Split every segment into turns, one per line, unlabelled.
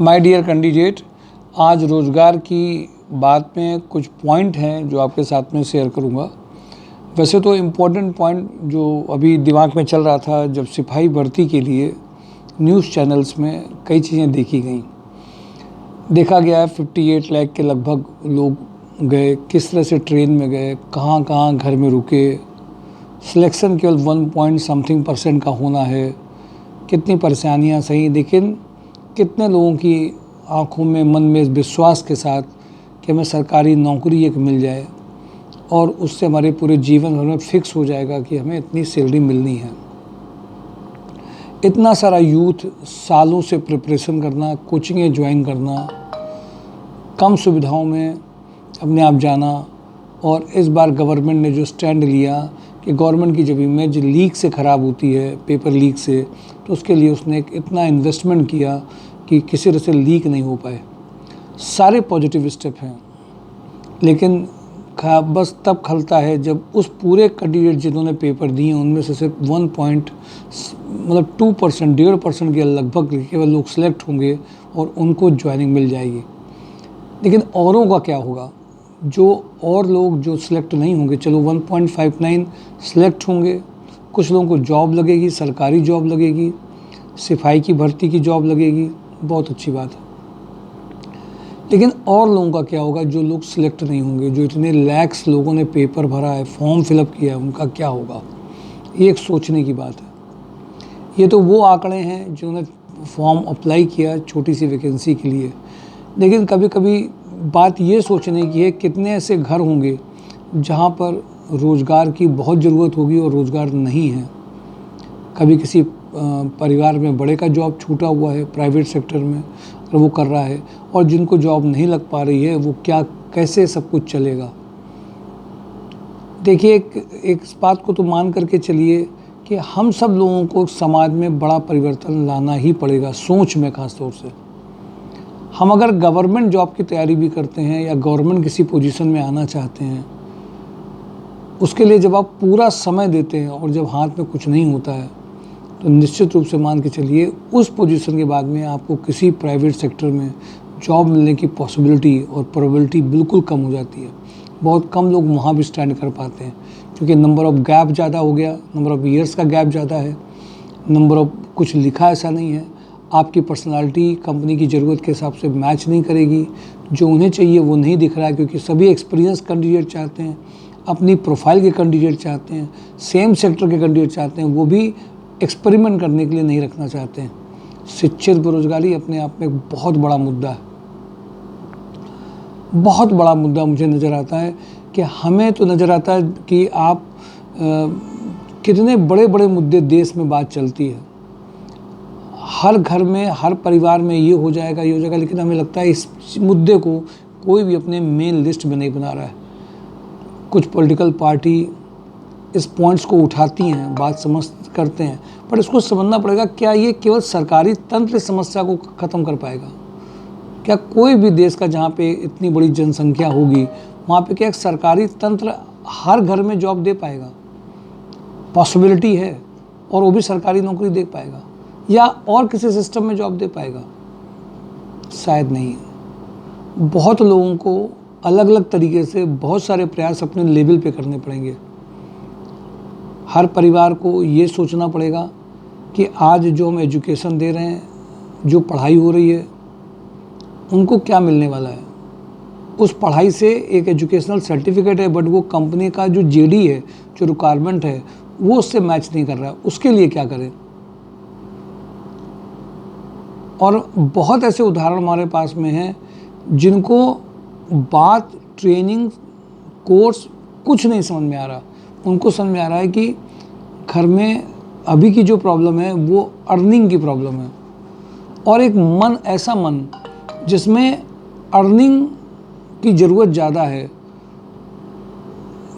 My dear candidate, आज रोज़गार की बात में कुछ पॉइंट हैं जो आपके साथ में शेयर करूंगा। वैसे तो इम्पोर्टेंट पॉइंट जो अभी दिमाग में चल रहा था, जब सिपाही भर्ती के लिए न्यूज़ चैनल्स में कई चीज़ें देखी गई। देखा गया है 58 लाख के लगभग लोग गए, किस तरह से ट्रेन में गए, कहाँ कहाँ घर में रुके, सिलेक्शन केवल 1 पॉइंट समथिंग % का होना है, कितनी परेशानियाँ सही, लेकिन कितने लोगों की आंखों में, मन में इस विश्वास के साथ कि हमें सरकारी नौकरी एक मिल जाए और उससे हमारे पूरे जीवन भर में फिक्स हो जाएगा कि हमें इतनी सैलरी मिलनी है। इतना सारा यूथ सालों से प्रिपरेशन करना, कोचिंगें ज्वाइन करना, कम सुविधाओं में अपने आप जाना, और इस बार गवर्नमेंट ने जो स्टैंड लिया कि गवर्नमेंट की जब इमेज लीक से ख़राब होती है, पेपर लीक से, तो उसके लिए उसने एक इतना इन्वेस्टमेंट किया कि किसी तरह से लीक नहीं हो पाए। सारे पॉजिटिव स्टेप हैं, लेकिन बस तब खलता है जब उस पूरे कैंडिडेट जिन्होंने पेपर दिए उनमें से सिर्फ 1 पॉइंट मतलब 2%, 1.5% के लगभग केवल लोग सिलेक्ट होंगे और उनको ज्वाइनिंग मिल जाएगी। लेकिन औरों का क्या होगा? जो और लोग जो सिलेक्ट नहीं होंगे, चलो 1.59 सिलेक्ट होंगे, कुछ लोगों को जॉब लगेगी, सरकारी जॉब लगेगी, सिपाही की भर्ती की जॉब लगेगी, बहुत अच्छी बात है। लेकिन और लोगों का क्या होगा जो लोग सिलेक्ट नहीं होंगे? जो इतने लैक्स लोगों ने पेपर भरा है, फॉर्म फिलअप किया है, उनका क्या होगा? ये एक सोचने की बात है। ये तो वो आंकड़े हैं जिन्होंने फॉर्म अप्लाई किया छोटी सी वैकेंसी के लिए, लेकिन कभी कभी बात ये सोचने की है कितने ऐसे घर होंगे जहाँ पर रोज़गार की बहुत ज़रूरत होगी और रोज़गार नहीं है। कभी किसी परिवार में बड़े का जॉब छूटा हुआ है प्राइवेट सेक्टर में और वो कर रहा है, और जिनको जॉब नहीं लग पा रही है वो कैसे सब कुछ चलेगा? देखिए, एक इस बात को तो मान करके चलिए कि हम सब लोगों को समाज में बड़ा परिवर्तन लाना ही पड़ेगा, सोच में खास तौर से। हम अगर गवर्नमेंट जॉब की तैयारी भी करते हैं या गवर्नमेंट किसी पोजीशन में आना चाहते हैं, उसके लिए जब आप पूरा समय देते हैं और जब हाथ में कुछ नहीं होता है, तो निश्चित रूप से मान के चलिए उस पोजीशन के बाद में आपको किसी प्राइवेट सेक्टर में जॉब मिलने की पॉसिबिलिटी और प्रोबेबिलिटी बिल्कुल कम हो जाती है। बहुत कम लोग वहाँ भी स्टैंड कर पाते हैं, क्योंकि नंबर ऑफ़ गैप ज़्यादा हो गया, नंबर ऑफ़ ईयर्स का गैप ज़्यादा है, नंबर ऑफ़ कुछ लिखा ऐसा नहीं है, आपकी पर्सनालिटी कंपनी की ज़रूरत के हिसाब से मैच नहीं करेगी, जो उन्हें चाहिए वो नहीं दिख रहा है, क्योंकि सभी एक्सपीरियंस कैंडिडेट चाहते हैं, अपनी प्रोफाइल के कैंडिडेट चाहते हैं, सेम सेक्टर के कैंडिडेट चाहते हैं, वो भी एक्सपेरिमेंट करने के लिए नहीं रखना चाहते हैं। शिक्षित बेरोजगारी अपने आप में एक बहुत बड़ा मुद्दा है, बहुत बड़ा मुद्दा मुझे नज़र आता है। कि हमें तो नज़र आता है कि आप कितने बड़े बड़े मुद्दे देश में बात चलती है, हर घर में, हर परिवार में ये हो जाएगा, ये हो जाएगा, लेकिन हमें लगता है इस मुद्दे को कोई भी अपने मेन लिस्ट में नहीं बना रहा है। कुछ पॉलिटिकल पार्टी इस पॉइंट्स को उठाती हैं, बात समझ करते हैं, पर इसको समझना पड़ेगा, क्या ये केवल सरकारी तंत्र इस समस्या को ख़त्म कर पाएगा? क्या कोई भी देश का जहाँ पे इतनी बड़ी जनसंख्या होगी वहाँ पे क्या एक सरकारी तंत्र हर घर में जॉब दे पाएगा? पॉसिबिलिटी है, और वो भी सरकारी नौकरी दे पाएगा, या और किसी सिस्टम में जॉब दे पाएगा? शायद नहीं है। बहुत लोगों को अलग अलग तरीके से बहुत सारे प्रयास अपने लेवल पे करने पड़ेंगे। हर परिवार को ये सोचना पड़ेगा कि आज जो हम एजुकेशन दे रहे हैं, जो पढ़ाई हो रही है, उनको क्या मिलने वाला है? उस पढ़ाई से एक एजुकेशनल सर्टिफिकेट है, बट वो कंपनी का जो जेडी है, जो रिक्वायरमेंट है, वो उससे मैच नहीं कर रहा है। उसके लिए क्या करें? और बहुत ऐसे उदाहरण हमारे पास में हैं जिनको बात, ट्रेनिंग, कोर्स कुछ नहीं समझ में आ रहा। उनको समझ में आ रहा है कि घर में अभी की जो प्रॉब्लम है वो अर्निंग की प्रॉब्लम है, और एक मन, ऐसा मन जिसमें अर्निंग की ज़रूरत ज़्यादा है,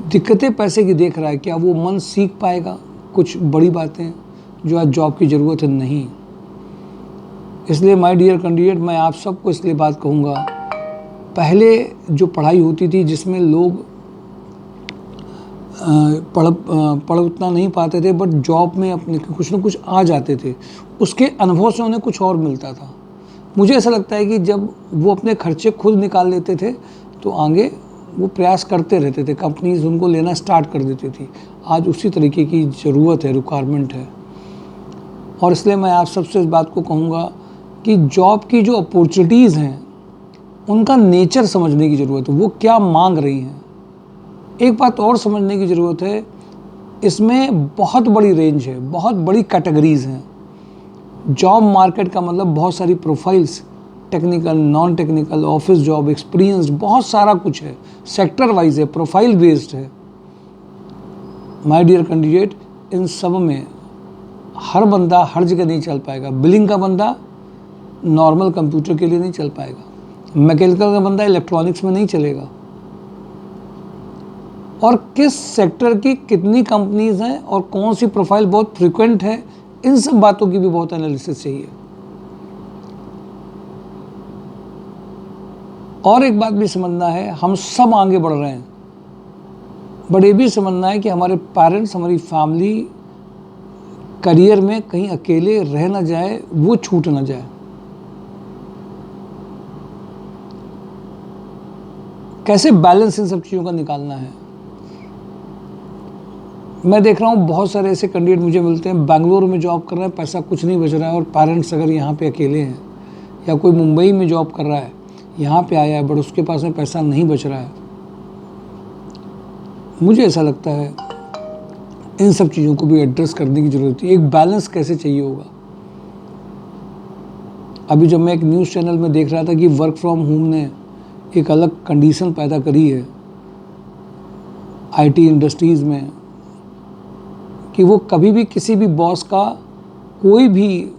दिक्कतें पैसे की देख रहा है, क्या वो मन सीख पाएगा कुछ बड़ी बातें जो आज जॉब की ज़रूरत है? नहीं। इसलिए माय डियर कैंडिडेट, मैं आप सबको इसलिए बात कहूँगा, पहले जो पढ़ाई होती थी जिसमें लोग पढ़ उतना नहीं पाते थे, बट जॉब में अपने कुछ न कुछ आ जाते थे, उसके अनुभव से उन्हें कुछ और मिलता था। मुझे ऐसा लगता है कि जब वो अपने खर्चे खुद निकाल लेते थे तो आगे वो प्रयास करते रहते थे, कंपनीज उनको लेना स्टार्ट कर देती थी। आज उसी तरीके की ज़रूरत है, रिक्वायरमेंट है। और इसलिए मैं आप सबसे इस बात को कहूँगा कि जॉब की जो अपॉर्चुनिटीज़ हैं उनका नेचर समझने की ज़रूरत है, वो क्या मांग रही हैं। एक बात और समझने की ज़रूरत है, इसमें बहुत बड़ी रेंज है, बहुत बड़ी कैटेगरीज़ हैं। जॉब मार्केट का मतलब बहुत सारी profiles, technical, non technical, office job, experience, बहुत सारा कुछ है, सेक्टर वाइज है, प्रोफाइल बेस्ड है। माय डियर कैंडिडेट, इन सब में हर बंदा हर जगह नहीं चल पाएगा। बिलिंग का बंदा नॉर्मल कंप्यूटर के लिए नहीं चल पाएगा, मैकेनिकल का बंदा इलेक्ट्रॉनिक्स में नहीं चलेगा। और किस सेक्टर की कितनी कंपनीज हैं और कौन सी प्रोफाइल बहुत फ्रिक्वेंट है, इन सब बातों की भी बहुत एनालिसिस चाहिए। और एक बात भी समझना है, हम सब आगे बढ़ रहे हैं, बट ये भी समझना है कि हमारे पेरेंट्स, हमारी फैमिली करियर में कहीं अकेले रह ना जाए, वो छूट ना जाए। कैसे बैलेंस इन सब चीज़ों का निकालना है। मैं देख रहा हूँ बहुत सारे ऐसे कैंडिडेट मुझे मिलते हैं, बेंगलोर में जॉब कर रहे हैं, पैसा कुछ नहीं बच रहा है, और पेरेंट्स अगर यहाँ पे अकेले हैं, या कोई मुंबई में जॉब कर रहा है, यहाँ पे आया है बट उसके पास में पैसा नहीं बच रहा है। मुझे ऐसा लगता है इन सब चीज़ों को भी एड्रेस करने की ज़रूरत है। एक बैलेंस कैसे चाहिए होगा। अभी जब मैं एक न्यूज़ चैनल में देख रहा था कि वर्क फ्रॉम होम ने एक अलग कंडीशन पैदा करी है आईटी इंडस्ट्रीज़ में, कि वो कभी भी किसी भी बॉस का कोई भी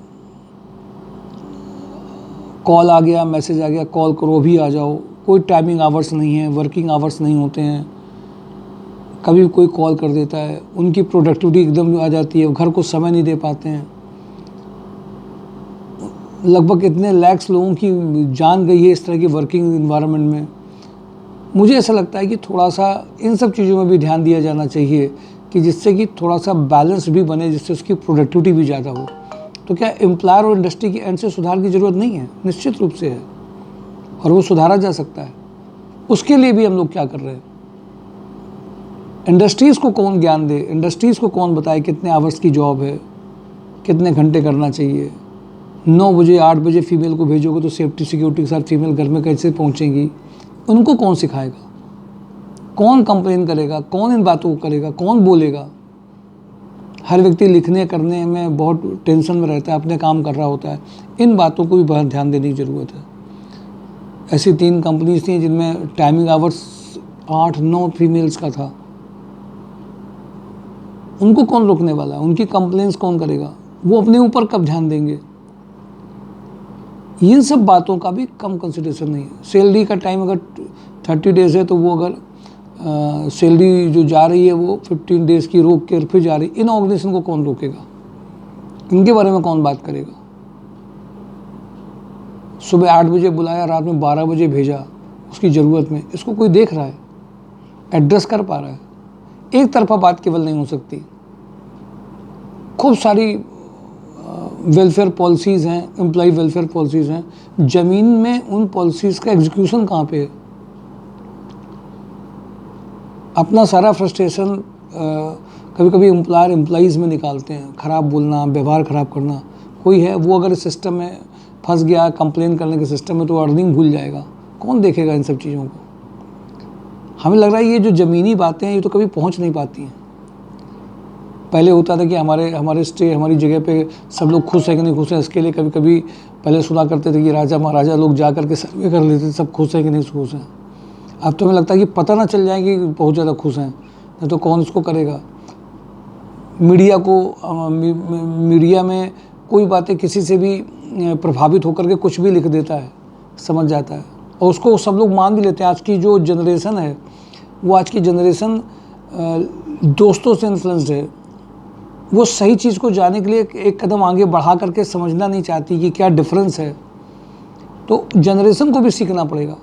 कॉल आ गया, मैसेज आ गया, कॉल करो भी आ जाओ, कोई टाइमिंग आवर्स नहीं है, वर्किंग आवर्स नहीं होते हैं, कभी भी कोई कॉल कर देता है, उनकी प्रोडक्टिविटी एकदम आ जाती है, घर को समय नहीं दे पाते हैं। लगभग इतने लैक्स लोगों की जान गई है इस तरह की वर्किंग इन्वायरमेंट में। मुझे ऐसा लगता है कि थोड़ा सा इन सब चीज़ों में भी ध्यान दिया जाना चाहिए, कि जिससे कि थोड़ा सा बैलेंस भी बने, जिससे उसकी प्रोडक्टिविटी भी ज़्यादा हो। तो क्या एम्प्लॉयर और इंडस्ट्री की एंड से सुधार की ज़रूरत नहीं है? निश्चित रूप से है, और वो सुधारा जा सकता है। उसके लिए भी हम लोग क्या कर रहे हैं, इंडस्ट्रीज़ को कौन ज्ञान दे, इंडस्ट्रीज़ को कौन बताए कितने आवर्स की जॉब है, कितने घंटे करना चाहिए। 9 बजे 8 बजे फीमेल को भेजोगे तो सेफ्टी सिक्योरिटी के साथ फीमेल घर में कैसे पहुंचेंगी, उनको कौन सिखाएगा, कौन कंप्लेन करेगा, कौन इन बातों को करेगा, कौन बोलेगा। हर व्यक्ति लिखने करने में बहुत टेंशन में रहता है, अपने काम कर रहा होता है। इन बातों को भी बहुत ध्यान देने की ज़रूरत है। ऐसी 3 कंपनीज थी जिनमें टाइमिंग आवर्स 8-9 फीमेल्स का था। उनको कौन रोकने वाला है, उनकी कंप्लेंट्स कौन करेगा, वो अपने ऊपर कब ध्यान देंगे। इन सब बातों का भी कम कंसिडरेशन नहीं है। सैलरी का टाइम अगर 30 डेज़ है तो वो अगर सैलरी जो जा रही है वो 15 डेज़ की रोक के फिर जा रही, इन ऑर्गेनाइजेशन को कौन रोकेगा, इनके बारे में कौन बात करेगा। सुबह 8 बजे बुलाया, रात में 12 बजे भेजा उसकी ज़रूरत में, इसको कोई देख रहा है, एड्रेस कर पा रहा है। एक तरफा बात केवल नहीं हो सकती। खूब सारी वेलफेयर पॉलिसीज़ हैं, एम्प्लॉय वेलफेयर पॉलिसीज़ हैं, ज़मीन में उन पॉलिसीज़ का एग्जीक्यूशन कहाँ पे है। अपना सारा फ्रस्ट्रेशन कभी कभी एम्प्लॉयर एम्प्लॉइज़ में निकालते हैं, ख़राब बोलना, व्यवहार ख़राब करना। कोई है वो अगर इस सिस्टम में फंस गया, कंप्लेन करने के सिस्टम में, तो अर्निंग भूल जाएगा। कौन देखेगा इन सब चीज़ों को। हमें लग रहा है ये जो ज़मीनी बातें हैं ये तो कभी पहुंच नहीं पाती हैं। पहले होता था कि हमारी जगह पे सब लोग खुश है कि नहीं खुश है, इसके लिए कभी कभी पहले सुना करते थे कि राजा महाराजा लोग जा करके सर्वे कर लेते थे, सब खुश है कि नहीं खुश हैं। अब तो हमें लगता है कि पता ना चल जाए कि बहुत ज़्यादा खुश हैं, नहीं तो कौन इसको करेगा। मीडिया में कोई बातें किसी से भी प्रभावित होकर के कुछ भी लिख देता है, समझ जाता है, और उसको सब लोग मान भी लेते हैं। आज की जो जनरेशन है वो आज की जनरेशन दोस्तों से इन्फ्लुएंस्ड है। वो सही चीज़ को जानने के लिए एक कदम आगे बढ़ा करके समझना नहीं चाहती कि क्या डिफरेंस है। तो जनरेशन को भी सीखना पड़ेगा।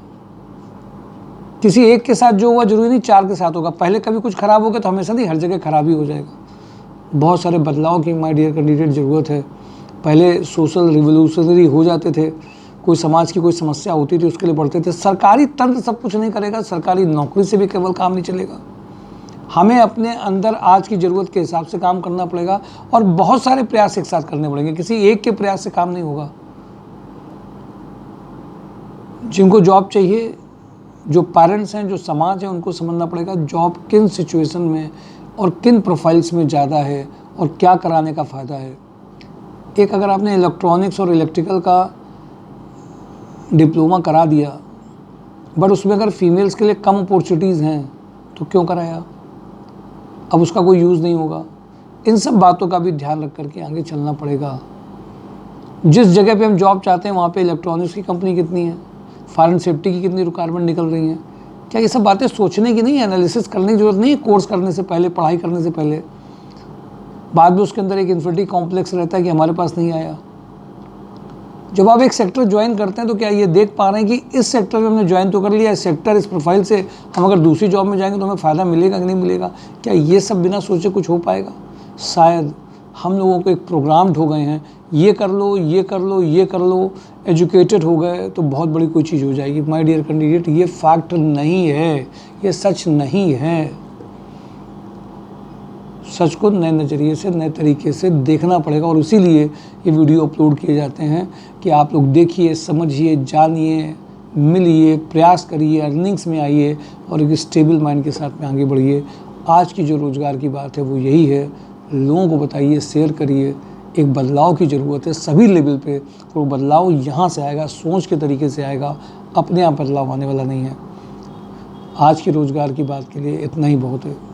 किसी एक के साथ जो हुआ जरूरी नहीं 4 के साथ होगा। पहले कभी कुछ ख़राब हो गया तो हमेशा नहीं हर जगह ख़राब ही हो जाएगा। बहुत सारे बदलाव की माय डियर कैंडिडेट ज़रूरत है। पहले सोशल रिवोल्यूशनरी हो जाते थे कोई समाज की कोई समस्या होती थी उसके लिए पढ़ते थे। सरकारी तंत्र सब कुछ नहीं करेगा, सरकारी नौकरी से भी केवल काम नहीं चलेगा। हमें अपने अंदर आज की ज़रूरत के हिसाब से काम करना पड़ेगा और बहुत सारे प्रयास एक साथ करने पड़ेंगे, किसी एक के प्रयास से काम नहीं होगा। जिनको जॉब चाहिए, जो पेरेंट्स हैं, जो समाज है, उनको समझना पड़ेगा जॉब किन सिचुएशन में और किन प्रोफाइल्स में ज़्यादा है और क्या कराने का फ़ायदा है। एक अगर आपने इलेक्ट्रॉनिक्स और इलेक्ट्रिकल का डिप्लोमा करा दिया बट उसमें अगर फीमेल्स के लिए कम अपॉर्चुनिटीज़ हैं तो क्यों कराया, अब उसका कोई यूज़ नहीं होगा। इन सब बातों का भी ध्यान रख करके आगे चलना पड़ेगा। जिस जगह पे हम जॉब चाहते हैं वहाँ पे इलेक्ट्रॉनिक्स की कंपनी कितनी है, फायर एंड सेफ्टी की कितनी रिक्वायरमेंट निकल रही हैं, क्या ये सब बातें सोचने की नहीं है, एनालिसिस करने की ज़रूरत नहीं है कोर्स करने से पहले, पढ़ाई करने से पहले। बाद में उसके अंदर एक इन्फिनिटी कॉम्प्लेक्स रहता है कि हमारे पास नहीं आया। जब आप एक सेक्टर ज्वाइन करते हैं तो क्या ये देख पा रहे हैं कि इस सेक्टर में हमने ज्वाइन तो कर लिया, इस सेक्टर इस प्रोफाइल से हम अगर दूसरी जॉब में जाएंगे तो हमें फ़ायदा मिलेगा कि नहीं मिलेगा। क्या ये सब बिना सोचे कुछ हो पाएगा? शायद हम लोगों को एक प्रोग्राम हो गए हैं, ये कर लो, ये कर लो, ये कर लो, एजुकेटेड हो गए तो बहुत बड़ी कोई चीज़ हो जाएगी। माय डियर कैंडिडेट, ये फैक्ट नहीं है, ये सच नहीं है। सच को नए नज़रिए से, नए तरीके से देखना पड़ेगा और इसीलिए ये वीडियो अपलोड किए जाते हैं कि आप लोग देखिए, समझिए, जानिए, मिलिए, प्रयास करिए, अर्निंग्स में आइए और एक स्टेबल माइंड के साथ में आगे बढ़िए। आज की जो रोज़गार की बात है वो यही है। लोगों को बताइए, शेयर करिए। एक बदलाव की ज़रूरत है सभी लेवल पे और वो बदलाव यहाँ से आएगा, सोच के तरीके से आएगा, अपने आप बदलाव आने वाला नहीं है। आज की रोज़गार की बात के लिए इतना ही बहुत है।